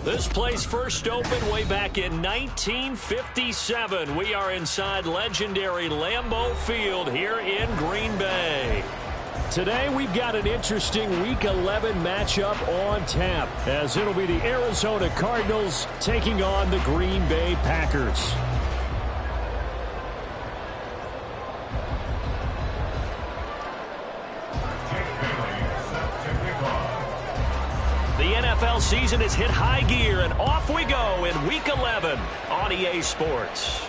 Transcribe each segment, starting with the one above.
This place first opened way back in 1957. We are inside legendary Lambeau Field here in Green Bay. Today we've got an interesting Week 11 matchup on tap, as it'll be the Arizona Cardinals taking on the Green Bay Packers. The NFL season has hit high gear, and off we go in Week 11 on EA Sports.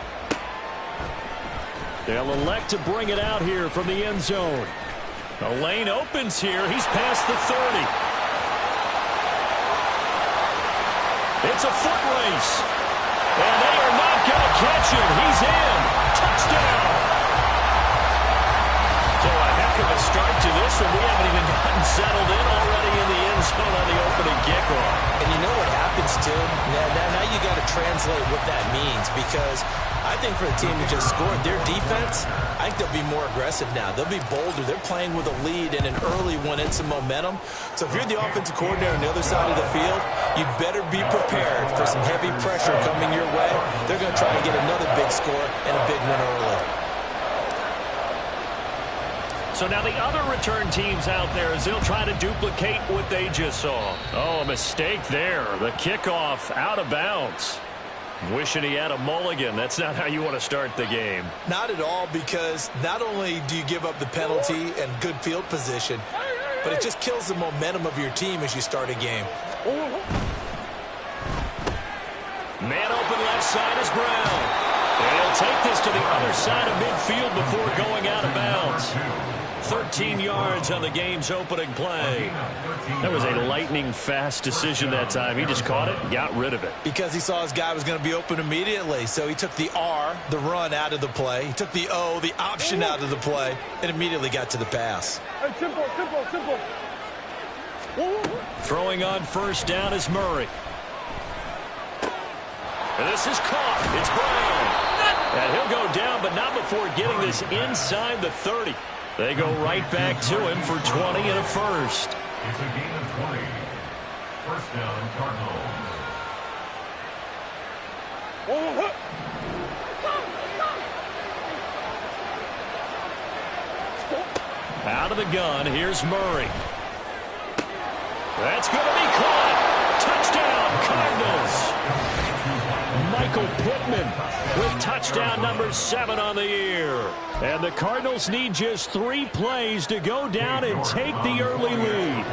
They'll elect to bring it out here from the end zone. The lane opens here. He's past the 30. It's a foot race. And they are not going to catch him. He's in. Touchdown. So a heck of a start to this one. We haven't even gotten settled in already in the end zone on the opening kickoff. And you know what happens, too? Now you got to translate what that means, because I think for the team who just scored, their defense, I think they'll be more aggressive now. They'll be bolder. They're playing with a lead and an early one and some momentum. So if you're the offensive coordinator on the other side of the field, you better be prepared for some heavy pressure coming your way. They're going to try to get another big score and a big win early. So now the other return teams out there, as they'll try to duplicate what they just saw. Oh, a mistake there. The kickoff out of bounds. Wishing he had a mulligan. That's not how you want to start the game. Not at all, because not only do you give up the penalty and good field position, but it just kills the momentum of your team as you start a game. Man open left side is Brown. And he'll take this to the other side of midfield before going out of bounds. 13 yards on the game's opening play. That was a lightning-fast decision that time. He just caught it and got rid of it. Because he saw his guy was going to be open immediately. So he took the R, the run, out of the play. He took the O, the option, out of the play, and immediately got to the pass. Hey, simple. Throwing on first down is Murray. And this is caught. It's Brown. And he'll go down, but not before getting this inside the 30. They go right back to him for 20 and a first. It's a gain of 20. First down, Cardinals. Out of the gun, here's Murray. That's going to be caught. Touchdown, Cardinals. Michael Pittman with touchdown number 7 on the year. And the Cardinals need just 3 plays to go down and take the early lead.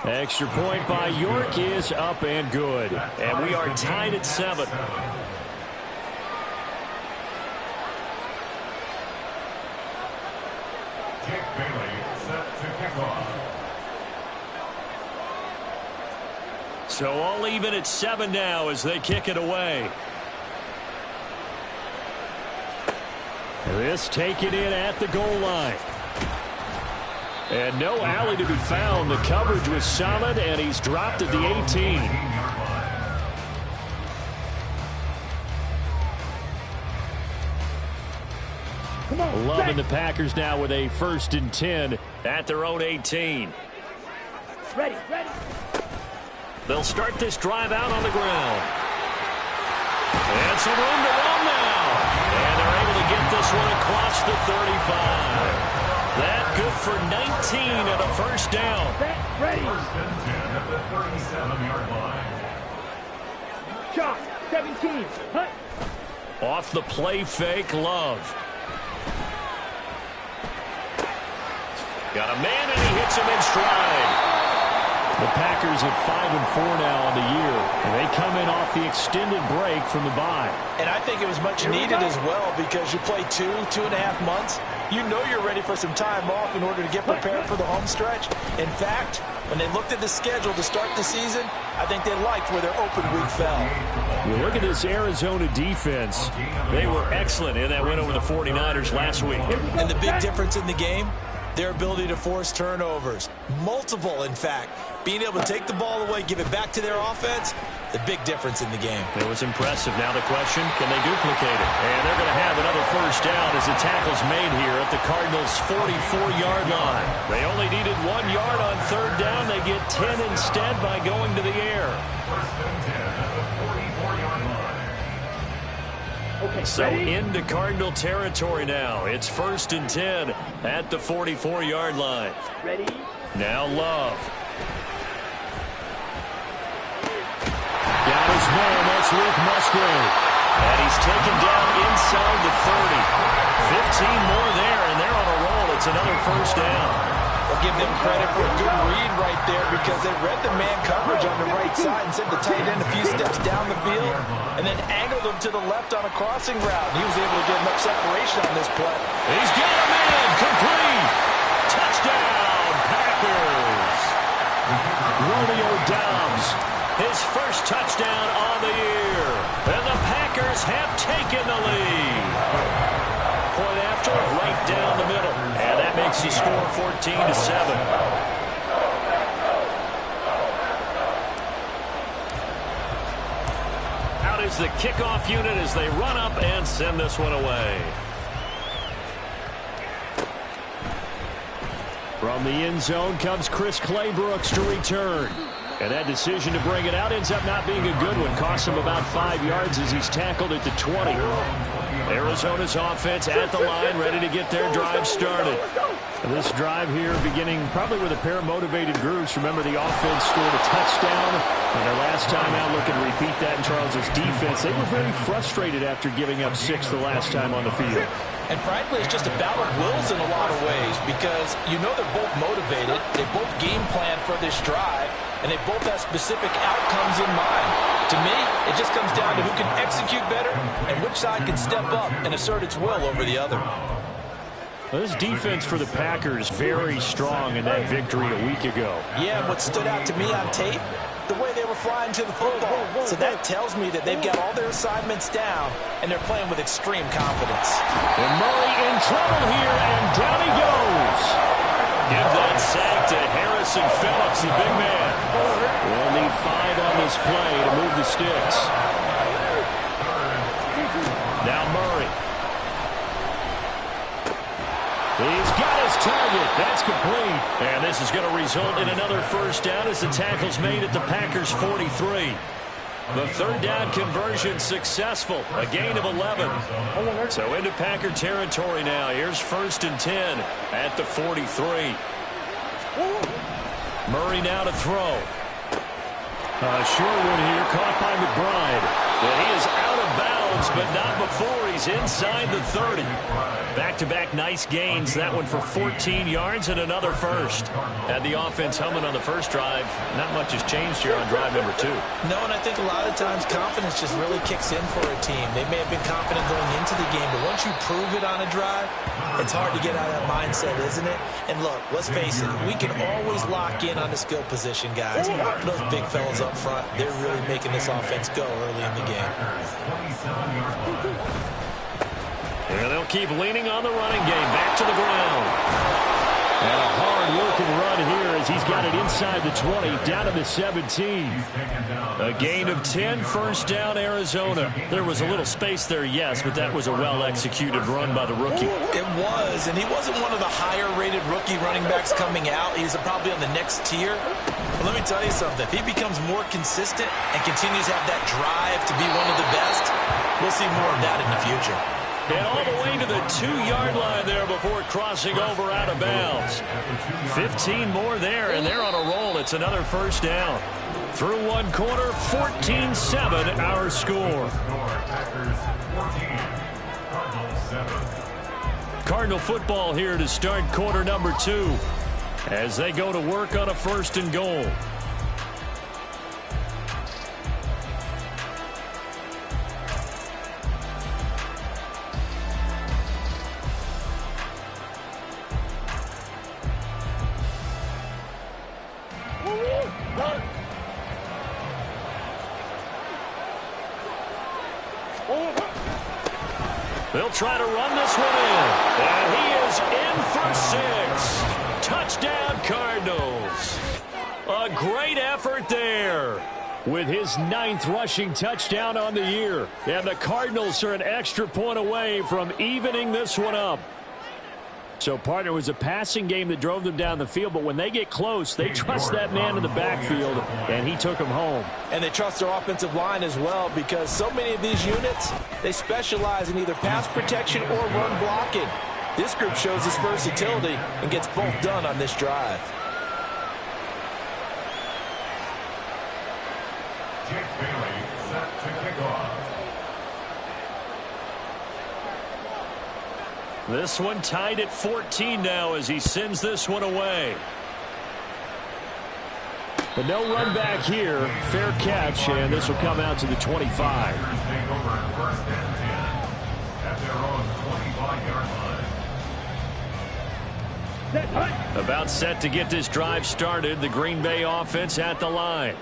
Extra point by York is up and good. And we are tied at 7. So all even at 7 now as they kick it away. This taken in at the goal line. And no alley to be found. The coverage was solid, and he's dropped at the 18. Loving the Packers now with a 1st and 10 at their own 18. Ready. They'll start this drive out on the ground. And some room to run now. And they're able to get this one across the 35. That good for 19 and a first down. Ready. 1st and 10 at the 37-yard line. Shot. 17. Hut. Off the play fake, Love. Got a man, and he hits him in stride. The Packers at 5-4 now on the year, and they come in off the extended break from the bye. And I think it was much needed as well, because you play 2.5 months. You know you're ready for some time off in order to get prepared for the home stretch. In fact, when they looked at the schedule to start the season, I think they liked where their open week fell. You look at this Arizona defense. They were excellent in that win over the 49ers last week. And the big difference in the game, their ability to force turnovers. Multiple, in fact. Being able to take the ball away, give it back to their offense, the big difference in the game. It was impressive. Now the question, can they duplicate it? And they're going to have another first down as the tackle's made here at the Cardinals' 44-yard line. They only needed 1 yard on third down. They get 10 instead by going to the air. First and 10 at the 44-yard line. Okay, So ready? into Cardinal territory now. It's first and 10 at the 44-yard line. Ready? Now Love. Got his man, that's Luke Musgrave. And he's taken down inside the 30. 15 more there, and they're on a roll. It's another first down. I'll give them credit for a good read right there because they read the man coverage on the right side and sent the tight end a few steps down the field and then angled him to the left on a crossing route. He was able to get enough separation on this play. He's got a man, complete. Touchdown, Packers. Romeo Doubs, his first touchdown on the year. And the Packers have taken the lead. Point after, right down the middle. And that makes the score 14-7. Out is the kickoff unit as they run up and send this one away. From the end zone comes Chris Claybrooks to return. And that decision to bring it out ends up not being a good one. Costs him about 5 yards as he's tackled at the 20. Arizona's offense at the line, ready to get their drive started. This drive here beginning probably with a pair of motivated groups. Remember, the offense scored a touchdown. And their last time out, looking to repeat that in Charles's defense. They were very frustrated after giving up 6 the last time on the field. And frankly, it's just a battle of wills in a lot of ways because you know they're both motivated. They both game plan for this drive, and they both have specific outcomes in mind. To me, it just comes down to who can execute better and which side can step up and assert its will over the other. Well, this defense for the Packers very strong in that victory a week ago. Yeah, what stood out to me on tape, the way they were flying to the football. So that tells me that they've got all their assignments down, and they're playing with extreme confidence. And Murray in trouble here, and down he goes. Give that sack to Harrison Phillips, the big man. We'll need 5 on this play to move the sticks. Now Murray. He's got his target. That's complete. And this is going to result in another first down as the tackle's made at the Packers' 43. The third down conversion successful. A gain of 11. So into Packer territory now. Here's first and 10 at the 43. Murray now to throw. Short one here, caught by McBride. And he is out of bounds, but not before he's inside the 30. Back-to-back nice gains. That one for 14 yards and another first. Had the offense humming on the first drive. Not much has changed here on drive number 2. No, and I think a lot of times confidence just really kicks in for a team. They may have been confident going into the game, but once you prove it on a drive, it's hard to get out of that mindset, isn't it? And look, let's face it, we can always lock in on the skill position, guys. Those big fellas up front, they're really making this offense go early in the game. And they'll keep leaning on the running game. Back to the ground. And a hard-working run here as he's got it inside the 20, down to the 17. A gain of 10, first down, Arizona. There was a little space there, yes, but that was a well-executed run by the rookie. It was, and he wasn't one of the higher-rated rookie running backs coming out. He's probably on the next tier. But let me tell you something. If he becomes more consistent and continues to have that drive to be one of the best, we'll see more of that in the future. And all the way to the 2-yard line there before crossing over out of bounds. 15 more there, and they're on a roll. It's another first down. Through one quarter, 14-7 our score. Cardinal football here to start quarter number 2 as they go to work on a first and goal. They'll try to run this one in. And he is in for 6. Touchdown, Cardinals. A great effort there. with his 9th rushing touchdown on the year. And the Cardinals are an extra point away from evening this one up. So, partner, it was a passing game that drove them down the field, but when they get close, they trust that man in the backfield, and he took them home. And they trust their offensive line as well, because so many of these units, they specialize in either pass protection or run blocking. This group shows its versatility and gets both done on this drive. Jake Bailey set to kick off. This one tied at 14 now as he sends this one away. But no run back here. Fair catch, and this will come out to the 25. Take over at 1st and 10 at their own 25-yard line. About set to get this drive started. The Green Bay offense at the line.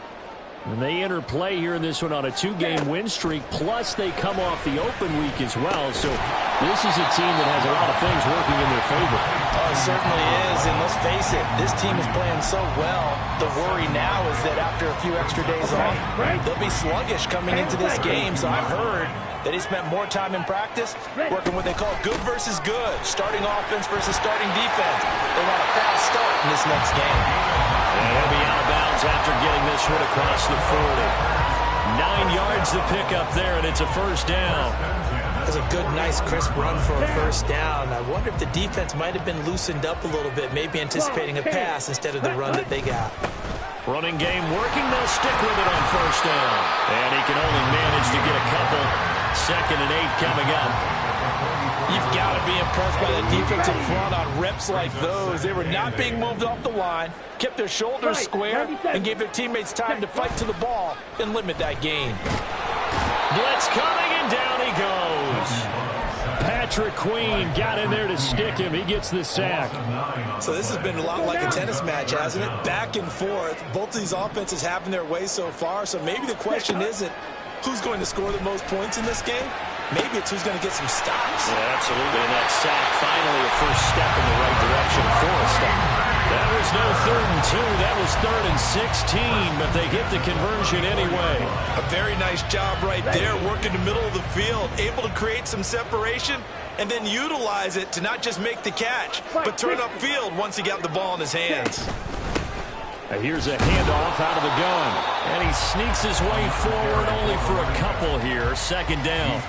And they enter play here in this one on a 2-game win streak, plus they come off the open week as well. So this is a team that has a lot of things working in their favor. Oh, it certainly is, and let's face it, this team is playing so well. The worry now is that after a few extra days off, they'll be sluggish coming into this game. So I've heard that he spent more time in practice working what they call good versus good, starting offense versus starting defense. They want a fast start in this next game. And he'll be out of bounds after getting this one across the 40. 9 yards to pick up there, and it's a first down. That's a good, nice, crisp run for a first down. I wonder if the defense might have been loosened up a little bit, maybe anticipating a pass instead of the run that they got. Running game working. They'll stick with it on first down. And he can only manage to get a couple. 2nd and 8 coming up. You've got to be impressed by the defensive front on reps like those. They were not being moved off the line, kept their shoulders square, and gave their teammates time to fight to the ball and limit that gain. Blitz coming, and down he goes. Patrick Queen got in there to stick him. He gets the sack. So this has been a lot like a tennis match, hasn't it? Back and forth. Both of these offenses having their way so far, so maybe the question isn't who's going to score the most points in this game. Maybe it's who's going to get some stops. Yeah, absolutely. And that sack, finally a first step in the right direction for a stop. That was no 3rd and 2. That was 3rd and 16, but they get the conversion anyway. A very nice job right there, working the middle of the field, able to create some separation, and then utilize it to not just make the catch, but turn upfield once he got the ball in his hands. And here's a handoff out of the gun. And he sneaks his way forward only for a couple here. 2nd down.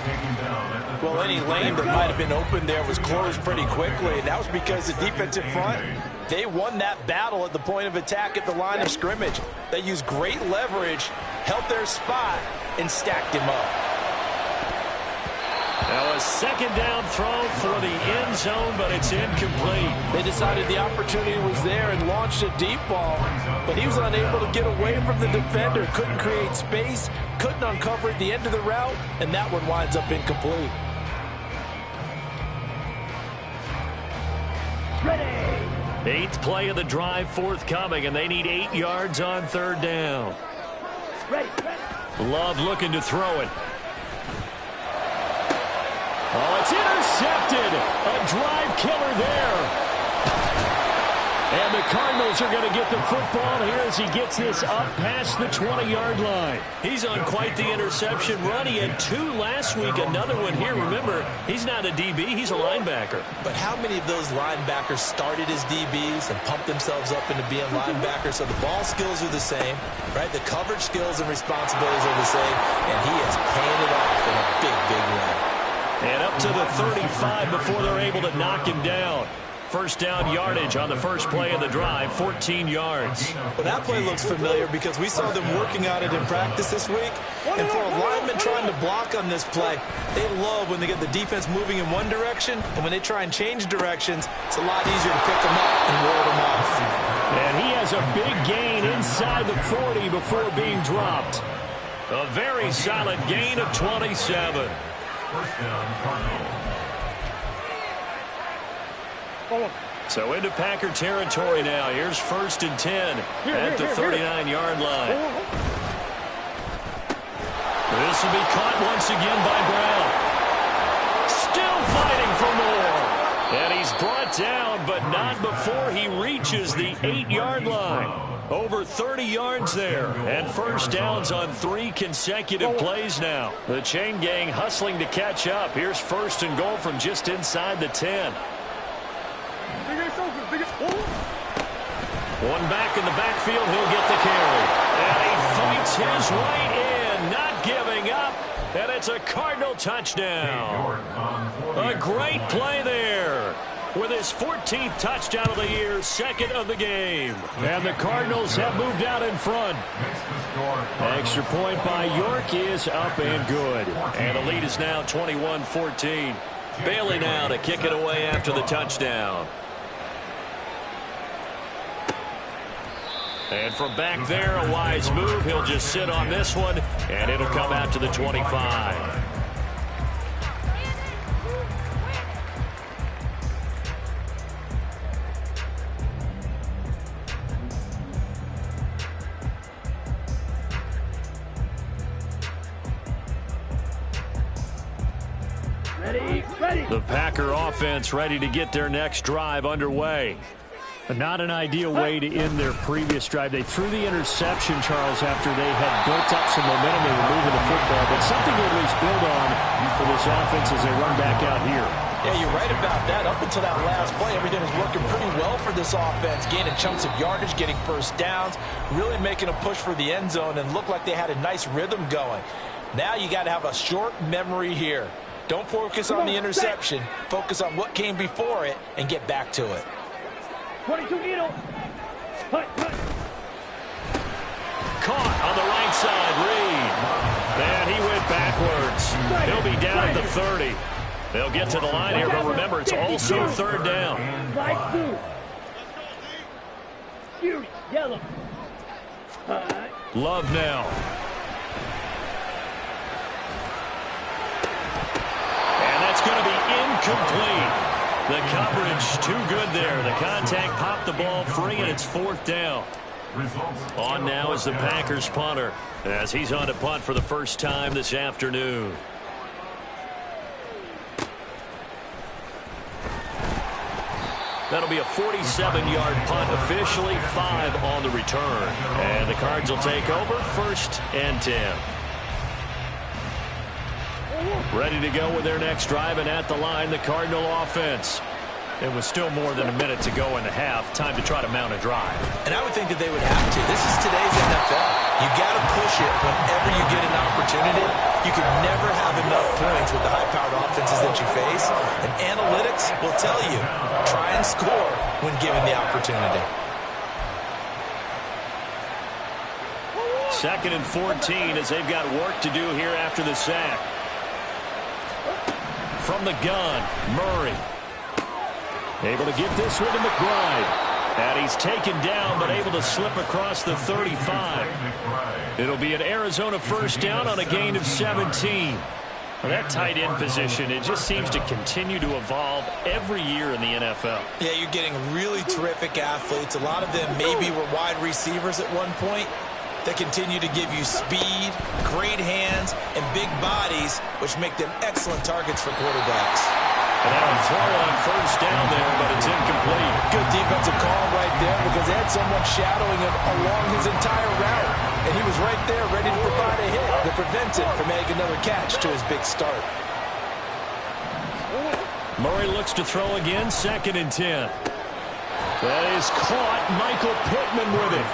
Well, any lane that might have been open there was closed pretty quickly. And that was because the defensive front, they won that battle at the point of attack at the line of scrimmage. They used great leverage, held their spot, and stacked him up. Now a 2nd down throw for the end zone, but it's incomplete. They decided the opportunity was there and launched a deep ball, but he was unable to get away from the defender, couldn't create space, couldn't uncover at the end of the route, and that one winds up incomplete. Ready. 8th play of the drive forthcoming, and they need 8 yards on 3rd down. Ready. Love looking to throw it. Oh, it's intercepted. A drive killer there. And the Cardinals are going to get the football here as he gets this up past the 20-yard line. He's on quite the interception run. He had 2 last week, another one here. Remember, he's not a DB, he's a linebacker. But how many of those linebackers started as DBs and pumped themselves up into being linebackers? So the ball skills are the same, right? The coverage skills and responsibilities are the same, and he is paying it off in a big, big way. And up to the 35 before they're able to knock him down. First down yardage on the first play of the drive, 14 yards. Well, that play looks familiar because we saw them working on it in practice this week. And for a lineman trying to block on this play, they love when they get the defense moving in one direction, and when they try and change directions, it's a lot easier to pick them up and ward them off. And he has a big gain inside the 40 before being dropped. A very solid gain of 27. First down, Cardinals. So into Packer territory now. Here's 1st and 10 at the 39-yard line. This will be caught once again by Brown. Still fighting for more. And he's brought down, but not before he reaches the 8-yard line. Over 30 yards there, and first downs on 3 consecutive plays now. The chain gang hustling to catch up. Here's first and goal from just inside the 10. One back in the backfield, he'll get the carry. And he fights his way in, not giving up. And it's a Cardinal touchdown. A great play there. With his 14th touchdown of the year, second of the game. And the Cardinals have moved out in front. Extra point by York is up and good. And the lead is now 21-14. Bailey now to kick it away after the touchdown. And from back there, a wise move. He'll just sit on this one, and it'll come out to the 25. The Packer offense ready to get their next drive underway. Not an ideal way to end their previous drive. They threw the interception, Charles, after they had built up some momentum. They were moving the football, but something to at least build on for this offense as they run back out here. Yeah, you're right about that. Up until that last play, everything was working pretty well for this offense, gaining chunks of yardage, getting first downs, really making a push for the end zone, and looked like they had a nice rhythm going. Now you got to have a short memory here. Don't focus on the interception. Focus on what came before it and get back to it. 22 Needle. Caught on the right side, Reed. And he went backwards. He'll be down at the 30. They'll get to the line here, but remember, it's also third down. Yellow. Love now. And that's going to be incomplete. The coverage too good there. The contact popped the ball free, and it's fourth down. On now is the Packers punter, as he's on to punt for the first time this afternoon. That'll be a 47-yard punt, officially 5 on the return. And the Cards will take over, first and 10. Ready to go with their next drive, and at the line, the Cardinal offense. It was still more than a minute to go in the half. Time to try to mount a drive. And I would think that they would have to. This is today's NFL. You got to push it whenever you get an opportunity. You can never have enough points with the high-powered offenses that you face. And analytics will tell you, try and score when given the opportunity. Second and 14 as they've got work to do here after the sack. From the gun, Murray. Able to get this one to McBride. And he's taken down, but able to slip across the 35. It'll be an Arizona first down on a gain of 17. Well, that tight end position, it just seems to continue to evolve every year in the NFL. Yeah, you're getting really terrific athletes. A lot of them maybe were wide receivers at one point. They continue to give you speed, great hands, and big bodies, which make them excellent targets for quarterbacks. And now a throw on first down there, but it's incomplete. Good defensive call right there because they had someone shadowing him along his entire route. And he was right there ready to provide a hit to prevent him from making another catch to his big start. Murray looks to throw again, second and 10. That is caught. Michael Pittman with it.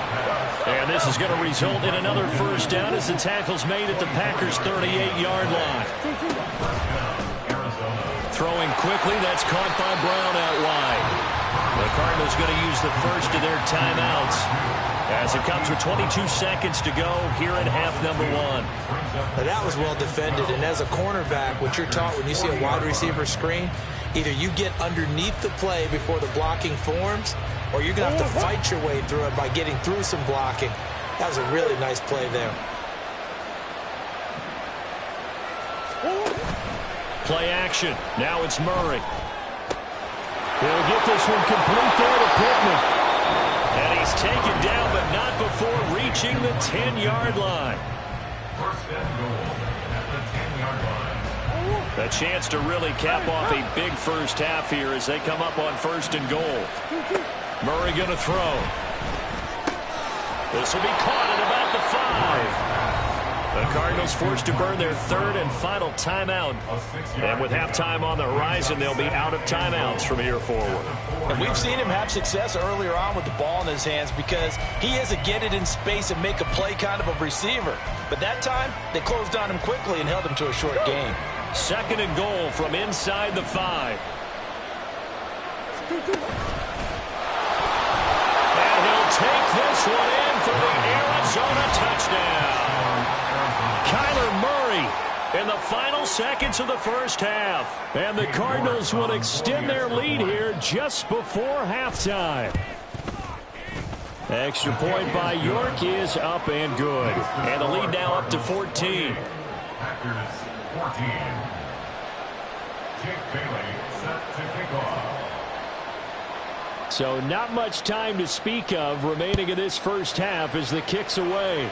And this is going to result in another first down as the tackle's made at the Packers' 38-yard line. Throwing quickly, that's caught by Brown out wide. The Cardinals going to use the first of their timeouts as it comes with 22 seconds to go here in half number 1. Now that was well defended, and as a cornerback, what you're taught when you see a wide receiver screen, either you get underneath the play before the blocking forms, or you're going to have to fight your way through it by getting through some blocking. That was a really nice play there. Play action. Now it's Murray. He'll get this one complete there to Pittman. And he's taken down, but not before reaching the 10-yard line. First and goal at the 10-yard line. A chance to really cap off a big first half here as they come up on first and goal. Murray going to throw. This will be caught at about the 5. The Cardinals forced to burn their third and final timeout. And with halftime on the horizon, they'll be out of timeouts from here forward. And we've seen him have success earlier on with the ball in his hands because he has a get it in space and make a play kind of a receiver. But that time, they closed on him quickly and held him to a short game. Second and goal from inside the 5. And he'll take this one in for the Arizona touchdown. Kyler Murray in the final seconds of the first half. And the Cardinals will extend their lead here just before halftime. Extra point by York is up and good. And the lead now up to 14. Packers 14. Jake Bailey set to kick off. So not much time to speak of remaining in this first half as the kick's away.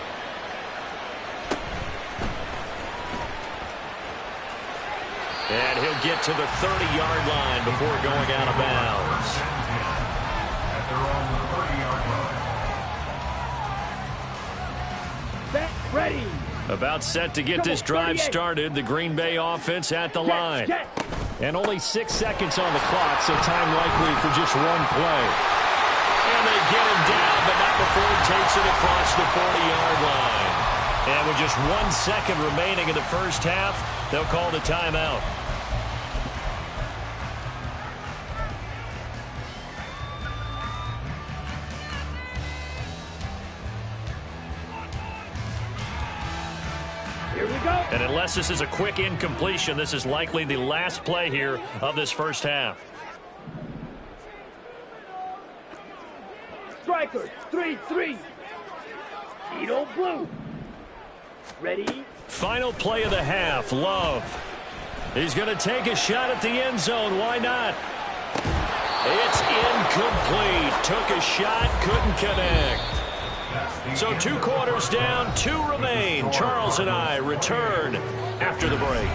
And he'll get to the 30-yard line before going out of bounds. At their own 30-yard line. Set, ready. About set to get this drive started. The Green Bay offense at the line. And only 6 seconds on the clock, so time likely for just one play. And they get him down, but not before he takes it across the 40-yard line. And with just 1 second remaining in the first half, they'll call the timeout. Here we go. And unless this is a quick incompletion, this is likely the last play here of this first half. Strikers, 3-3. Cheeto blue. Ready? Final play of the half, Love. He's going to take a shot at the end zone. Why not? It's incomplete. Took a shot, couldn't connect. So 2 quarters down, 2 remain. Charles and I return after the break.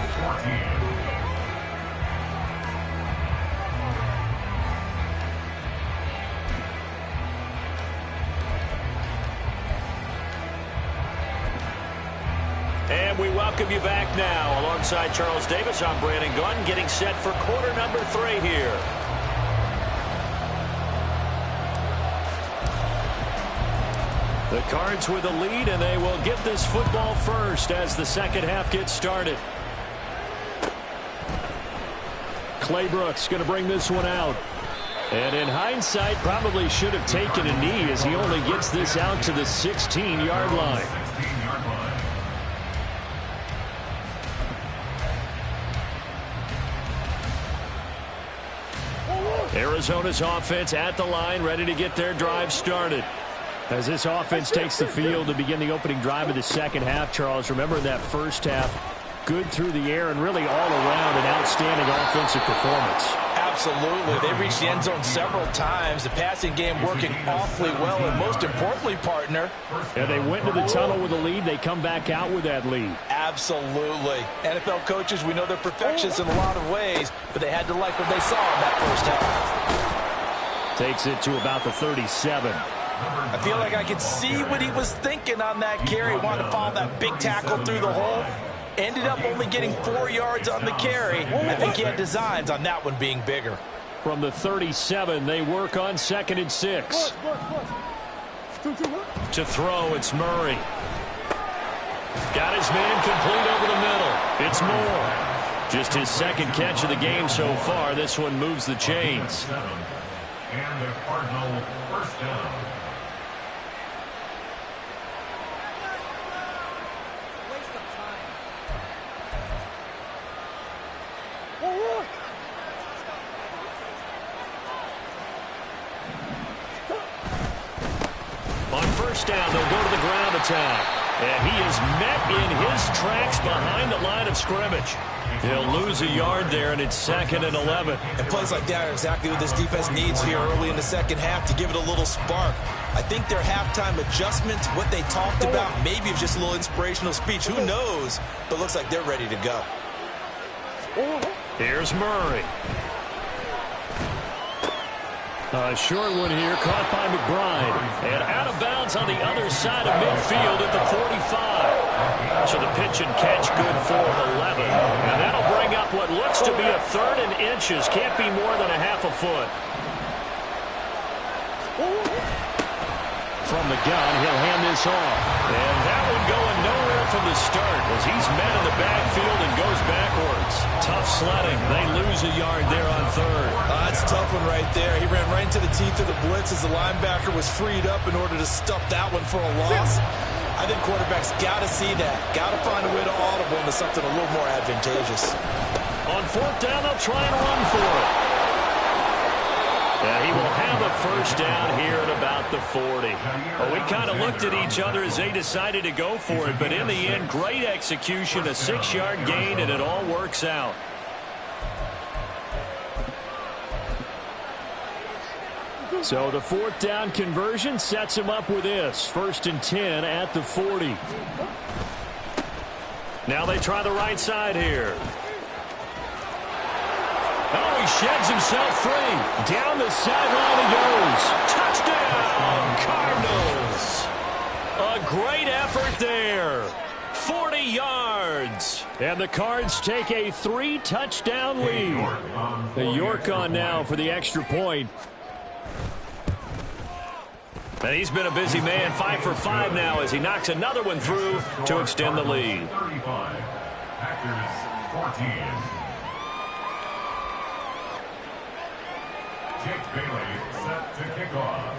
And we welcome you back now. Alongside Charles Davis, I'm Brandon Gunn, getting set for quarter number 3 here. The Cards with a lead, and they will get this football first as the second half gets started. Clay Brooks going to bring this one out. And in hindsight, probably should have taken a knee as he only gets this out to the 16-yard line. Arizona's offense at the line, ready to get their drive started. As this offense takes the field to begin the opening drive of the second half, Charles, remember that first half, good through the air and really all around an outstanding offensive performance. Absolutely. They reached the end zone several times. The passing game working awfully well, and most importantly, partner. And they went into the tunnel with a lead. They come back out with that lead. Absolutely. NFL coaches, we know they're perfectionists in a lot of ways, but they had to like what they saw in that first half. Takes it to about the 37. I feel like I could see what he was thinking on that carry. Wanted to follow that big tackle through the hole. Ended up only getting 4 yards on the carry. I think he had designs on that one being bigger. From the 37, they work on 2nd and 6. To throw, it's Murray. Got his man complete over the middle. It's Moore. Just his second catch of the game so far. This one moves the chains. And the Cardinal first down. On first down, they'll go to the ground attack. And he is met in his tracks behind the line of scrimmage. He'll lose a yard there, and it's 2nd and 11. And plays like that are exactly what this defense needs here early in the second half to give it a little spark. I think their halftime adjustment, what they talked about, maybe it's just a little inspirational speech. Who knows? But looks like they're ready to go. Here's Murray. A short one here, caught by McBride. And out of bounds on the other side of midfield at the 45. So the pitch and catch good for 11. And that'll bring up what looks to be a third and inches. Can't be more than a half a foot. From the gun, he'll hand this off. And that one going nowhere from the start as he's met in the backfield and goes backwards. Tough sledding. They lose a yard there on third. That's a tough one right there. He ran right into the teeth of the blitz as the linebacker was freed up in order to stuff that one for a loss. I think quarterbacks got to see that. Got to find a way to audible into something a little more advantageous. On fourth down, they'll try and run for it. Yeah, he will have a first down here at about the 40. Well, we kind of looked at each other as they decided to go for it, but in the end, great execution, a 6-yard gain, and it all works out. So the fourth down conversion sets him up with this. 1st and 10 at the 40. Now they try the right side here. Oh, he sheds himself free. Down the sideline he goes. Touchdown, Cardinals. A great effort there. 40 yards. And the Cards take a 3-touchdown lead. The York on now for the extra point. And he's been a busy man, 5 for 5 now as he knocks another one through to extend the lead. 35. Packers 14. Jake Bailey set to kick off.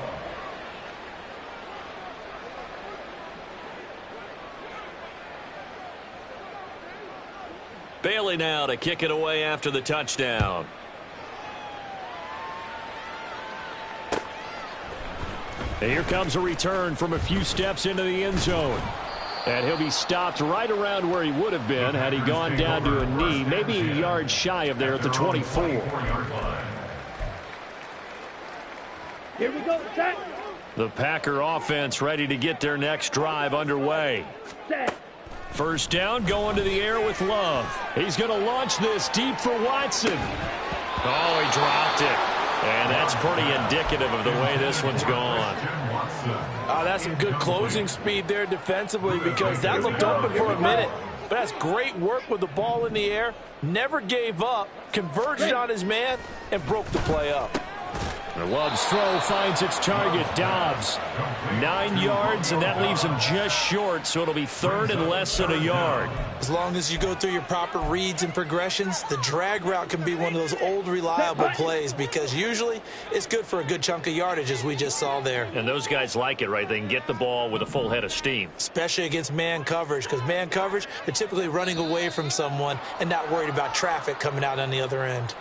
Bailey now to kick it away after the touchdown. And here comes a return from a few steps into the end zone. And he'll be stopped right around where he would have been had he gone down to a knee, maybe a yard shy of there at the 24. Here we go, set. The Packer offense ready to get their next drive underway. Set. First down, going to the air with Love. He's going to launch this deep for Watson. Oh, he dropped it. And that's pretty indicative of the way this one's gone. That's some good closing speed there defensively because that looked open for a minute. But that's great work with the ball in the air. Never gave up, converged on his man, and broke the play up. Love's throw finds its target, Dobbs. 9 yards, and that leaves him just short, so it'll be third and less than a yard. As long as you go through your proper reads and progressions, the drag route can be one of those old reliable plays because usually it's good for a good chunk of yardage as we just saw there. And those guys like it, right? They can get the ball with a full head of steam. Especially against man coverage because man coverage, they're typically running away from someone and not worried about traffic coming out on the other end.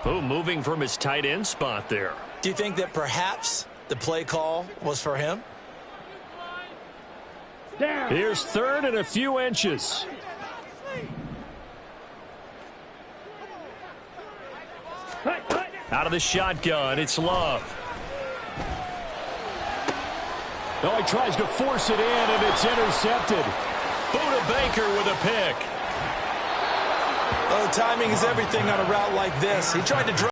Oh, moving from his tight end spot there. Do you think that perhaps the play call was for him? Down. Here's third and a few inches. Out of the shotgun, it's Love. Oh, he tries to force it in, and it's intercepted. Buda Baker with a pick. Oh, timing is everything on a route like this. He tried to drive